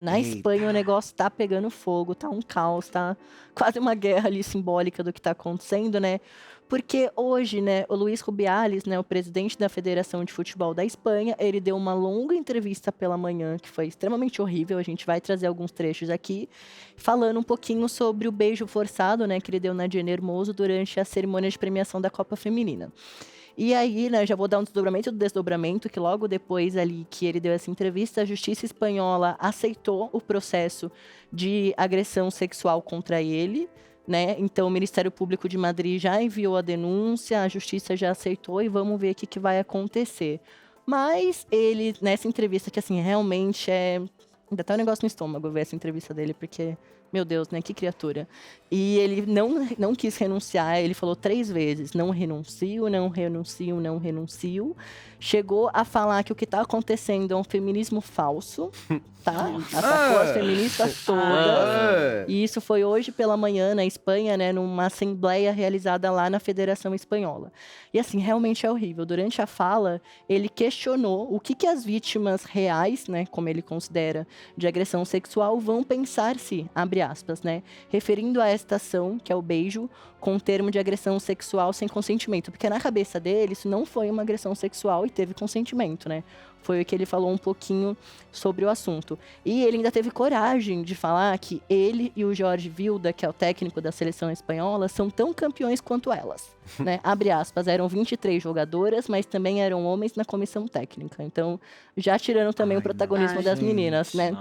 Na Espanha o negócio tá pegando fogo, tá um caos, tá quase uma guerra ali simbólica do que tá acontecendo, né? Porque hoje, né, o Luís Rubiales, né, o presidente da Federação de Futebol da Espanha, ele deu uma longa entrevista pela manhã, que foi extremamente horrível. A gente vai trazer alguns trechos aqui, falando um pouquinho sobre o beijo forçado, né, que ele deu na Diana Hermoso durante a cerimônia de premiação da Copa Feminina. E aí, né, já vou dar um desdobramento do desdobramento, que logo depois ali que ele deu essa entrevista, a justiça espanhola aceitou o processo de agressão sexual contra ele, né? Então, o Ministério Público de Madrid já enviou a denúncia, a justiça já aceitou e vamos ver o que vai acontecer. Mas ele, nessa entrevista, que assim, realmente é. Ainda tá um negócio no estômago ver essa entrevista dele, porque, meu Deus, né? Que criatura. E ele não quis renunciar, ele falou 3 vezes: não renuncio, não renuncio, não renuncio. Chegou a falar que o que tá acontecendo é um feminismo falso, tá? Atacou as feministas todas. E isso foi hoje pela manhã na Espanha, né? Numa assembleia realizada lá na Federação Espanhola. E assim, realmente é horrível. Durante a fala, ele questionou o que as vítimas reais, né? Como ele considera, de agressão sexual, vão pensar se, abre aspas, né? Referindo a esta ação, que é o beijo, com o termo de agressão sexual sem consentimento. Porque na cabeça dele, isso não foi uma agressão sexual e teve consentimento, né? Foi o que ele falou um pouquinho sobre o assunto. E ele ainda teve coragem de falar que ele e o Jorge Vilda, que é o técnico da seleção espanhola, são tão campeões quanto elas. Né? Abre aspas, eram 23 jogadoras, mas também eram homens na comissão técnica. Então, já tirando também o protagonismo das meninas, né?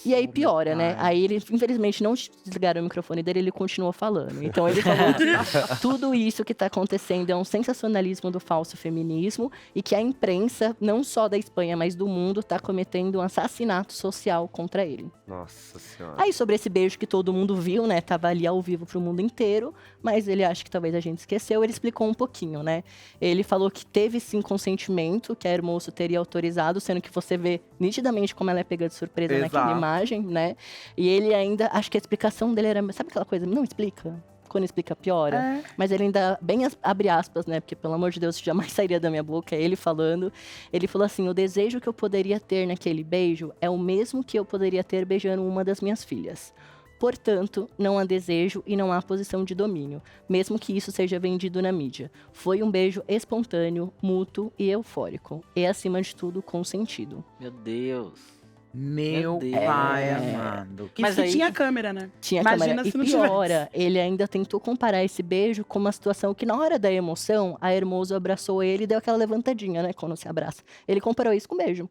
E aí piora, né? Aí ele, infelizmente, não desligaram o microfone dele, ele continuou falando. Então ele falou que tudo isso que tá acontecendo é um sensacionalismo do falso feminismo e que a imprensa, não só da Espanha, mas do mundo, tá cometendo um assassinato social contra ele. Nossa Senhora. Aí sobre esse beijo que todo mundo viu, né? Tava ali ao vivo pro mundo inteiro, mas ele acha que talvez a gente esqueceu, ele explicou um pouquinho, né? Ele falou que teve sim consentimento, que a Hermoso teria autorizado, sendo que você vê nitidamente como ela é pega de surpresa naquela imagem, né? E ele ainda, acho que a explicação dele era, sabe aquela coisa, não explica? Quando explica, piora. Mas ele ainda, bem abre aspas, né? Porque, pelo amor de Deus, isso jamais sairia da minha boca. É ele falando. Ele falou assim: o desejo que eu poderia ter naquele beijo é o mesmo que eu poderia ter beijando uma das minhas filhas. Portanto, não há desejo e não há posição de domínio, mesmo que isso seja vendido na mídia. Foi um beijo espontâneo, mútuo e eufórico. E, acima de tudo, consentido. Meu Deus. Meu pai amado. Mas aí tinha câmera, né? Tinha Imagina câmera. se E não piora, tivesse. ele ainda tentou comparar esse beijo com uma situação que, na hora da emoção, a Hermoso abraçou ele e deu aquela levantadinha, né? Quando se abraça. Ele comparou isso com beijo.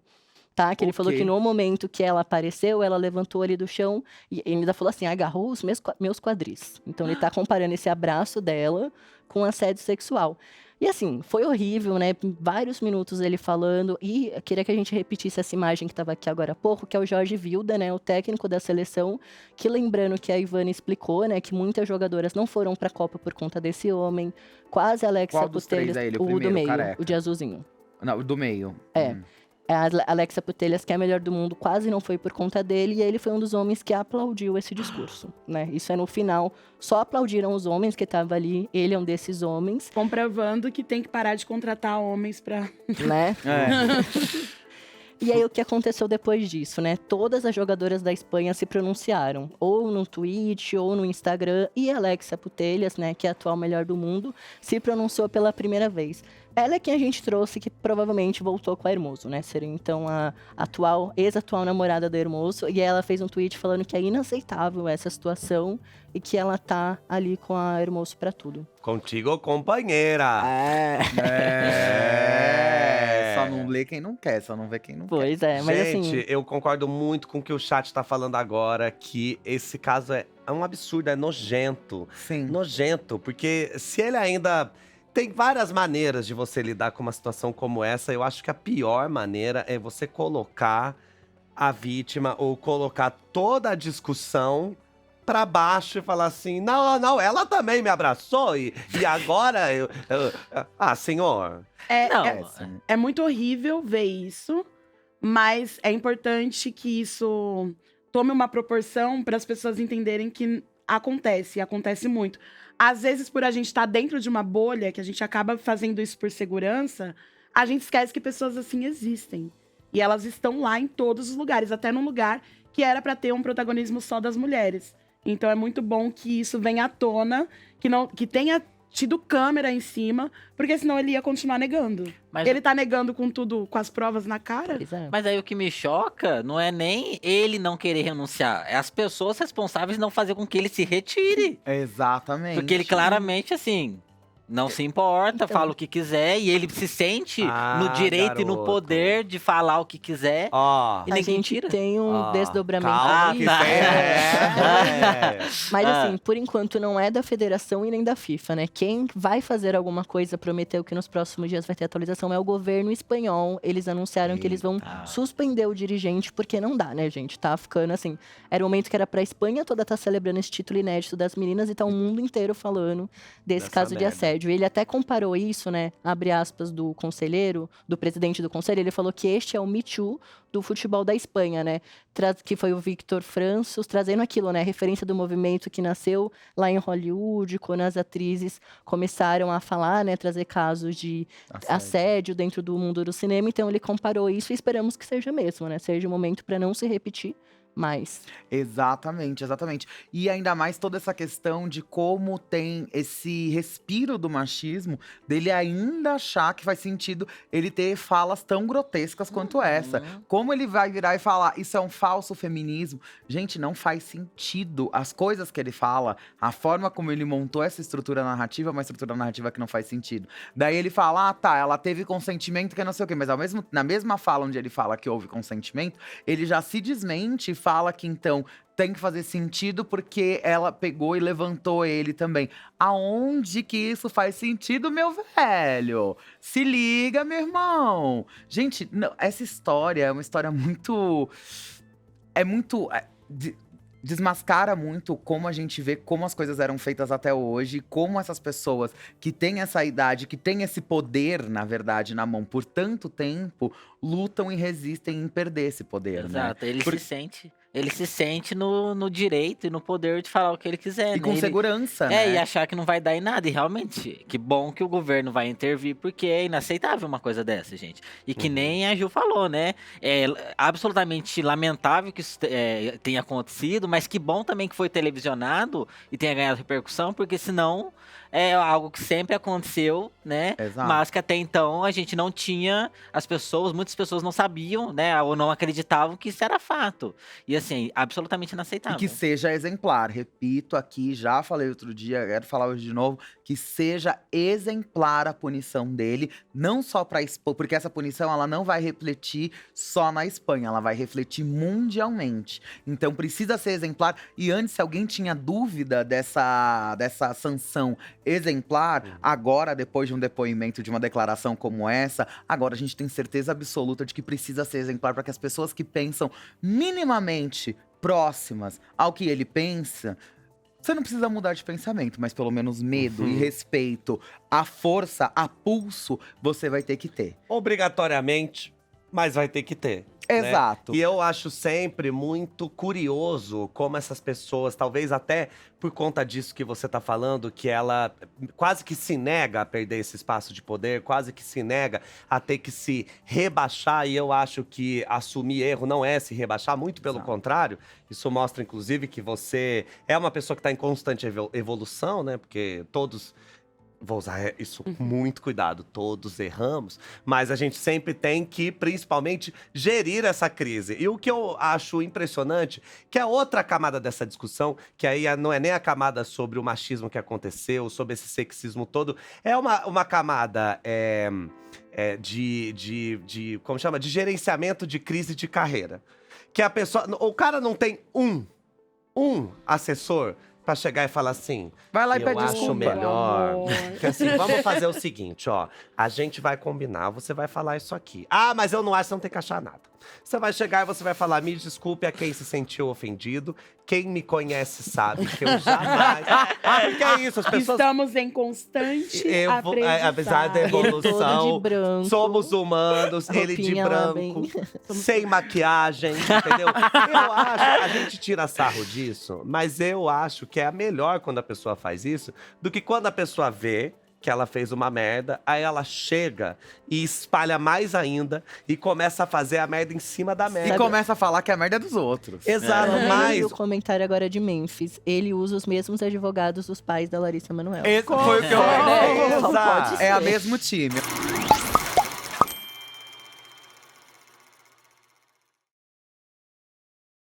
Tá? Que ele falou que no momento que ela apareceu, ela levantou ali do chão e ele ainda falou assim: agarrou os meus quadris. Então ele tá comparando esse abraço dela com assédio sexual. E assim, foi horrível, né? Vários minutos ele falando. E eu queria que a gente repetisse essa imagem que estava aqui agora há pouco, que é o Jorge Vilda, né? O técnico da seleção. Que lembrando que a Ivana explicou, né? Que muitas jogadoras não foram pra Copa por conta desse homem. Quase a Alexia Qual dos três Putellas. é ele? O O do primeiro, meio, careca? o de azulzinho. Não, o do meio. É. A Alexia Putellas, que é a melhor do mundo, quase não foi por conta dele, e ele foi um dos homens que aplaudiu esse discurso, né? Isso é no final, só aplaudiram os homens que estavam ali, ele é um desses homens. Comprovando que tem que parar de contratar homens pra... Né? E aí, o que aconteceu depois disso, né? Todas as jogadoras da Espanha se pronunciaram, ou no Twitch, ou no Instagram, e a Alexia Putellas, né, que é a atual melhor do mundo, se pronunciou pela primeira vez. Ela é quem a gente trouxe, que provavelmente voltou com a Hermoso, né? Seria, então, a ex-atual namorada da Hermoso, e ela fez um tweet falando que é inaceitável essa situação, e que ela tá ali com a Hermoso pra tudo. Contigo, companheira. Só não lê quem não quer, só não vê quem não Pois quer. é, mas Gente, assim... eu concordo muito com o que o chat tá falando agora, que esse caso é um absurdo, é nojento. Sim. Nojento, porque se ele ainda... Tem várias maneiras de você lidar com uma situação como essa. Eu acho que a pior maneira é você colocar a vítima ou colocar toda a discussão pra baixo e falar assim: não, ela também me abraçou e agora Ah, senhor. É muito horrível ver isso, mas é importante que isso tome uma proporção para as pessoas entenderem que acontece muito. Às vezes, por a gente estar dentro de uma bolha, que a gente acaba fazendo isso por segurança, a gente esquece que pessoas assim existem. E elas estão lá em todos os lugares, até num lugar que era para ter um protagonismo só das mulheres. Então é muito bom que isso venha à tona, que tenha tido câmera em cima, porque senão ele ia continuar negando. Ele tá negando com tudo, com as provas na cara. Pois é. Mas aí o que me choca não é nem ele não querer renunciar, é as pessoas responsáveis não fazer com que ele se retire. Exatamente. Porque ele claramente, assim, não se importa, Então. fala o que quiser, e ele se sente Ah, no direito e no garoto. poder de falar o que quiser. Ó, E A ninguém gente tira. tem um ó, desdobramento calma aí. que tá. tem, Mas Ah. assim, por enquanto não é da federação e nem da FIFA, né? Quem vai fazer alguma coisa, prometeu que nos próximos dias vai ter atualização, é o governo espanhol. Eles anunciaram que eles vão Eita. suspender o dirigente, porque não dá, né, gente? Tá ficando assim. Era um momento que era pra Espanha toda estar celebrando esse título inédito das meninas e tá o mundo inteiro falando desse Dessa caso de merda. assédio. Ele até comparou isso, né? Abre aspas do conselheiro, do presidente do conselho, ele falou que este é o Me Too do futebol da Espanha, né? Que foi o Victor Franços, trazendo aquilo, né? Referência do movimento que nasceu lá em Hollywood, quando as atrizes começaram a falar, né? Trazer casos de assédio dentro do mundo do cinema. Então ele comparou isso e esperamos que seja mesmo, né? Seja um momento para não se repetir mais. Exatamente, exatamente. E ainda mais toda essa questão de como tem esse respiro do machismo, dele ainda achar que faz sentido ele ter falas tão grotescas quanto essa. Como ele vai virar e falar, isso é um falso feminismo? Gente, não faz sentido. As coisas que ele fala, a forma como ele montou essa estrutura narrativa é uma estrutura narrativa que não faz sentido. Daí ele fala, tá, ela teve consentimento, que não sei o quê. Mas na mesma fala onde ele fala que houve consentimento, ele já se desmente e fala que então tem que fazer sentido porque ela pegou e levantou ele também. Aonde que isso faz sentido, meu velho? Se liga, meu irmão. Gente, não, essa história é uma história muito... desmascara muito como a gente vê como as coisas eram feitas até hoje, como essas pessoas que têm essa idade, que têm esse poder, na verdade, na mão por tanto tempo, lutam e resistem em perder esse poder, né? Exato, ele Por- se sente no direito e no poder de falar o que ele quiser, E né? com Ele- segurança, né? e achar que não vai dar em nada. E realmente, que bom que o governo vai intervir, porque é inaceitável uma coisa dessa, gente. E que nem a Ju falou, né? É absolutamente lamentável que isso tenha acontecido, mas que bom também que foi televisionado e tenha ganhado repercussão, porque senão é algo que sempre aconteceu, né? Exato. Mas que até então a gente não tinha, muitas pessoas não sabiam, né? Ou não acreditavam que isso era fato. E assim, absolutamente E inaceitável. que seja exemplar. Repito aqui, já falei outro dia, quero falar hoje de novo, que seja exemplar a punição dele, não só para expor, porque essa punição ela não vai refletir só na Espanha, ela vai refletir mundialmente. Então precisa ser exemplar. E antes, se alguém tinha dúvida dessa sanção exemplar, agora, depois de um depoimento, de uma declaração como essa, agora a gente tem certeza absoluta de que precisa ser exemplar para que as pessoas que pensam minimamente próximas ao que ele pensa, você não precisa mudar de pensamento, mas pelo menos medo e respeito, a força, a pulso, você vai ter que ter. obrigatoriamente, mas vai ter que ter. né? Exato. E eu acho sempre muito curioso como essas pessoas, talvez até por conta disso que você tá falando, que ela quase que se nega a perder esse espaço de poder, quase que se nega a ter que se rebaixar. E eu acho que assumir erro não é se rebaixar, muito pelo contrário. Isso mostra, inclusive, que você é uma pessoa que tá em constante evolução, né? Porque todos... Vou usar isso com muito cuidado, todos erramos, mas a gente sempre tem que, principalmente, gerir essa crise. E o que eu acho impressionante, que é outra camada dessa discussão, que aí não é nem a camada sobre o machismo que aconteceu, sobre esse sexismo todo, é uma camada como chama? De gerenciamento de crise de carreira. Que a pessoa, o cara não tem um assessor pra chegar e falar assim, Vai lá e eu pede acho desculpa. melhor. Amor. Que assim, vamos fazer o seguinte, ó. A gente vai combinar, você vai falar isso aqui. Ah, mas eu não acho, você não tem que achar nada. Você vai chegar e você vai falar, me desculpe a quem se sentiu ofendido. Quem me conhece sabe que eu jamais... Porque é isso, as pessoas... Estamos em constante apesar da aprendizagem. Todo evolução, de branco. somos humanos, ele de Roupinha lá branco, bem. sem maquiagem, entendeu? Eu acho, a gente tira sarro disso, mas eu acho que é melhor quando a pessoa faz isso do que quando a pessoa vê que ela fez uma merda, aí ela chega e espalha mais ainda e começa a fazer a merda em cima da E merda. começa a falar que a merda é dos outros. Exato, Eu mas vi o comentário agora de Memphis. Ele usa os mesmos advogados dos pais da Larissa Manoela. Esse foi o que eu Né? Só Exato. pode É a ser. mesmo time.